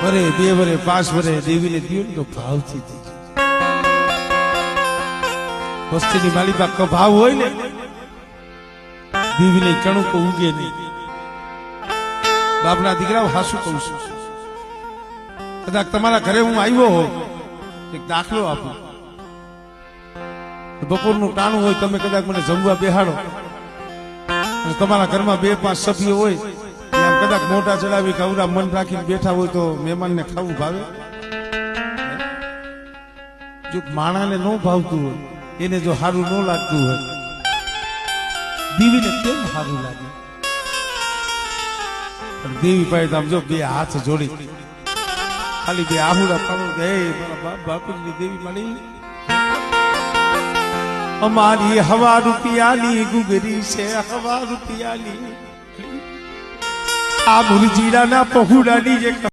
વરે 2 વરે 5 વરે દેવીને દિયો તો ભાવથી દેજો. વસ્તીની માલિકા કભાવ હોય ને દેવીને કણું કો ઉગે નહીં. બાપના દીકરાઓ હાસુ કહું છું, કદાચ તમારા ઘરે હું આવ્યો હોઉં, એક દાખલો આપું. બપોરનું ટાણું હોય, તમે કદાચ મને જમવા બેહાડો અને તમારા ઘરમાં 2-5 સભ્યો હોય, આમ કદાચ મોટા ચડાવી કવડા મન રાખીને બેઠા હોય તો મહેમાનને ખાવું ભાવે? જો માણાને ન ભાવતું હોય, એને જો સારું ન લાગતું હોય, દેવીને કેમ સારું લાગે? દેવી પાસે આમ જો 2 હાથ જોડી ખાલી 2 આહુડા પાડો કે હે મારા બાપ બાપુની દેવી મારી, અમારી હવા રૂપિયાની ગુગરી છે, હવા રૂપિયાની આ મુરજીડાના પહોડાની જે